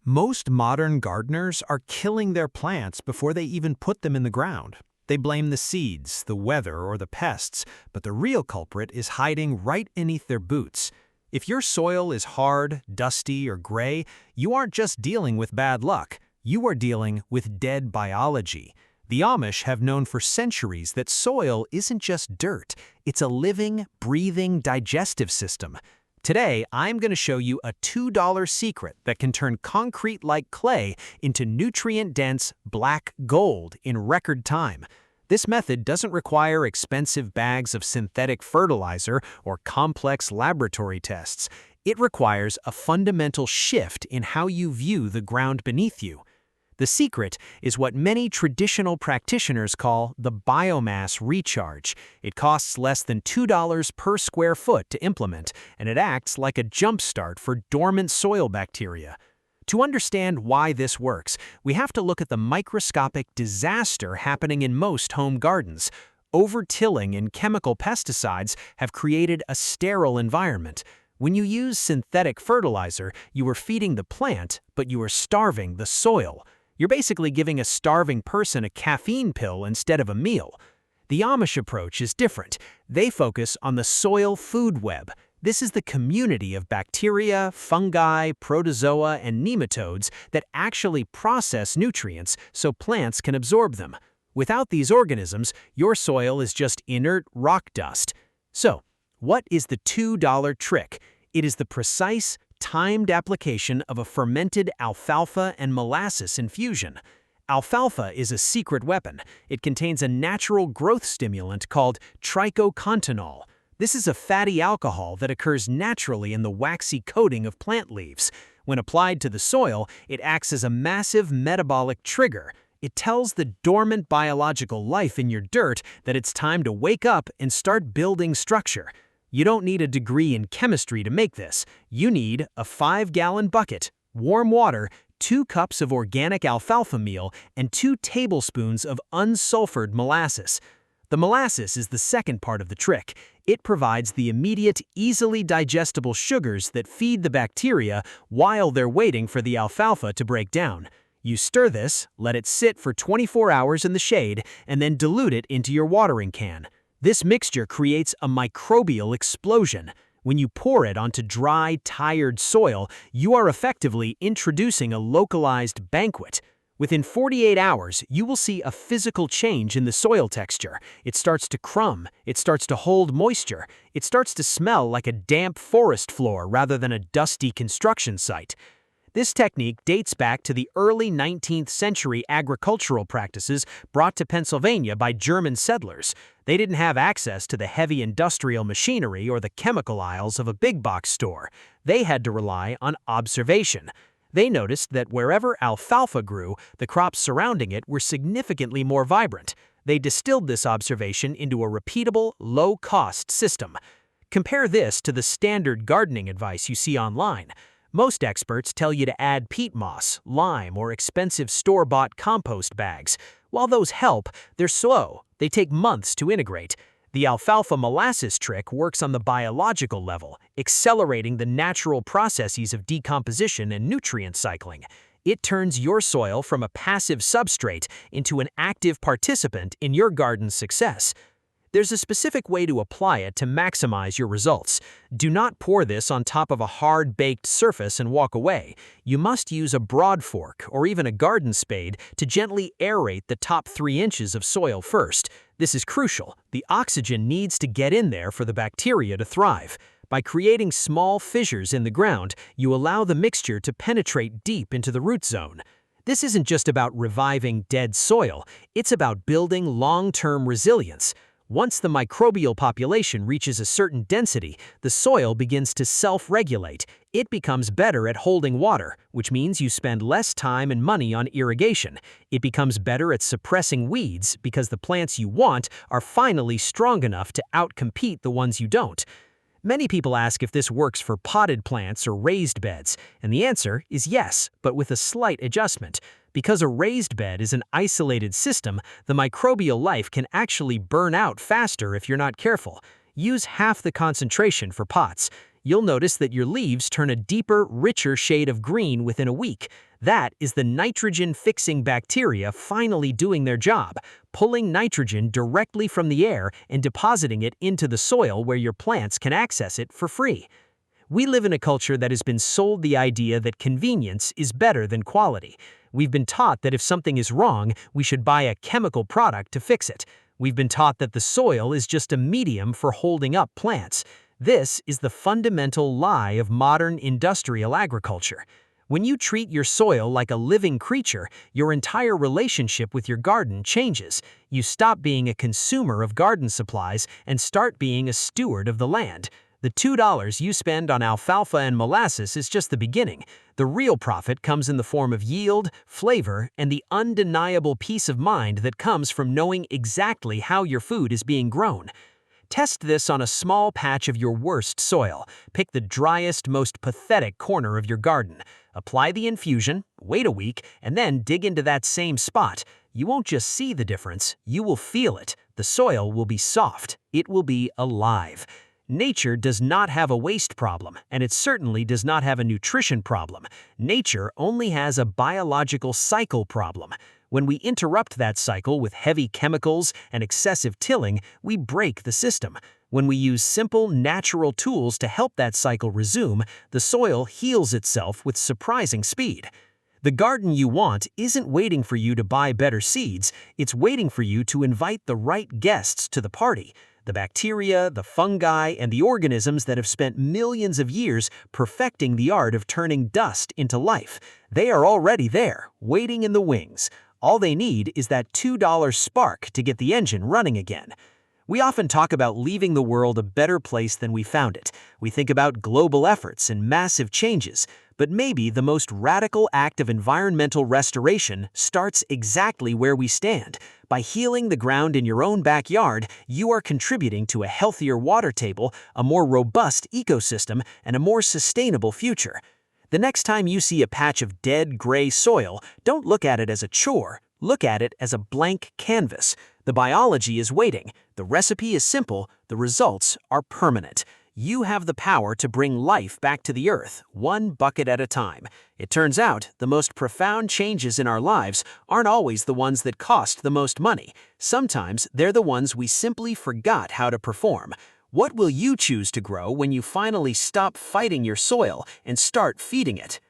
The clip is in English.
Most modern gardeners are killing their plants before they even put them in the ground. They blame the seeds, the weather, or the pests, but the real culprit is hiding right beneath their boots. If your soil is hard, dusty, or gray, you aren't just dealing with bad luck, you are dealing with dead biology. The Amish have known for centuries that soil isn't just dirt, it's a living, breathing, digestive system. Today, I'm going to show you a $2 secret that can turn concrete like clay into nutrient-dense black gold in record time. This method doesn't require expensive bags of synthetic fertilizer or complex laboratory tests. It requires a fundamental shift in how you view the ground beneath you. The secret is what many traditional practitioners call the biomass recharge. It costs less than $2 per square foot to implement, and it acts like a jumpstart for dormant soil bacteria. To understand why this works, we have to look at the microscopic disaster happening in most home gardens. Over-tilling and chemical pesticides have created a sterile environment. When you use synthetic fertilizer, you are feeding the plant, but you are starving the soil. You're basically giving a starving person a caffeine pill instead of a meal. The Amish approach is different. They focus on the soil food web. This is the community of bacteria, fungi, protozoa, and nematodes that actually process nutrients so plants can absorb them. Without these organisms, your soil is just inert rock dust. So, what is the $2 trick? It is the precise, timed application of a fermented alfalfa and molasses infusion. Alfalfa is a secret weapon. It contains a natural growth stimulant called trichocontanol. This is a fatty alcohol that occurs naturally in the waxy coating of plant leaves. When applied to the soil, it acts as a massive metabolic trigger. It tells the dormant biological life in your dirt that it's time to wake up and start building structure. You don't need a degree in chemistry to make this. You need a 5-gallon bucket, warm water, 2 cups of organic alfalfa meal, and 2 tablespoons of unsulfured molasses. The molasses is the second part of the trick. It provides the immediate, easily digestible sugars that feed the bacteria while they're waiting for the alfalfa to break down. You stir this, let it sit for 24 hours in the shade, and then dilute it into your watering can. This mixture creates a microbial explosion. When you pour it onto dry, tired soil, you are effectively introducing a localized banquet. Within 48 hours, you will see a physical change in the soil texture. It starts to crumb, it starts to hold moisture, it starts to smell like a damp forest floor rather than a dusty construction site. This technique dates back to the early 19th century agricultural practices brought to Pennsylvania by German settlers. They didn't have access to the heavy industrial machinery or the chemical aisles of a big box store. They had to rely on observation. They noticed that wherever alfalfa grew, the crops surrounding it were significantly more vibrant. They distilled this observation into a repeatable, low-cost system. Compare this to the standard gardening advice you see online. Most experts tell you to add peat moss, lime, or expensive store-bought compost bags. While those help, they're slow. They take months to integrate. The alfalfa-molasses trick works on the biological level, accelerating the natural processes of decomposition and nutrient cycling. It turns your soil from a passive substrate into an active participant in your garden's success. There's a specific way to apply it to maximize your results. Do not pour this on top of a hard-baked surface and walk away. You must use a broad fork or even a garden spade to gently aerate the top 3 inches of soil first. This is crucial. The oxygen needs to get in there for the bacteria to thrive. By creating small fissures in the ground, you allow the mixture to penetrate deep into the root zone. This isn't just about reviving dead soil, it's about building long-term resilience. Once the microbial population reaches a certain density, the soil begins to self-regulate. It becomes better at holding water, which means you spend less time and money on irrigation. It becomes better at suppressing weeds because the plants you want are finally strong enough to outcompete the ones you don't. Many people ask if this works for potted plants or raised beds, and the answer is yes, but with a slight adjustment. Because a raised bed is an isolated system, the microbial life can actually burn out faster if you're not careful. Use half the concentration for pots. You'll notice that your leaves turn a deeper, richer shade of green within a week. That is the nitrogen-fixing bacteria finally doing their job, pulling nitrogen directly from the air and depositing it into the soil where your plants can access it for free. We live in a culture that has been sold the idea that convenience is better than quality. We've been taught that if something is wrong, we should buy a chemical product to fix it. We've been taught that the soil is just a medium for holding up plants. This is the fundamental lie of modern industrial agriculture. When you treat your soil like a living creature, your entire relationship with your garden changes. You stop being a consumer of garden supplies and start being a steward of the land. The $2 you spend on alfalfa and molasses is just the beginning. The real profit comes in the form of yield, flavor, and the undeniable peace of mind that comes from knowing exactly how your food is being grown. Test this on a small patch of your worst soil. Pick the driest, most pathetic corner of your garden. Apply the infusion, wait a week, and then dig into that same spot. You won't just see the difference, you will feel it. The soil will be soft. It will be alive. Nature does not have a waste problem, and it certainly does not have a nutrition problem. Nature only has a biological cycle problem. When we interrupt that cycle with heavy chemicals and excessive tilling, we break the system. When we use simple, natural tools to help that cycle resume, the soil heals itself with surprising speed. The garden you want isn't waiting for you to buy better seeds, it's waiting for you to invite the right guests to the party. The bacteria, the fungi, and the organisms that have spent millions of years perfecting the art of turning dust into life. They are already there, waiting in the wings. All they need is that $2 spark to get the engine running again. We often talk about leaving the world a better place than we found it. We think about global efforts and massive changes, but maybe the most radical act of environmental restoration starts exactly where we stand. By healing the ground in your own backyard, you are contributing to a healthier water table, a more robust ecosystem, and a more sustainable future. The next time you see a patch of dead, gray soil, don't look at it as a chore. Look at it as a blank canvas. The biology is waiting. The recipe is simple. The results are permanent. You have the power to bring life back to the earth, one bucket at a time. It turns out, the most profound changes in our lives aren't always the ones that cost the most money. Sometimes they're the ones we simply forgot how to perform. What will you choose to grow when you finally stop fighting your soil and start feeding it?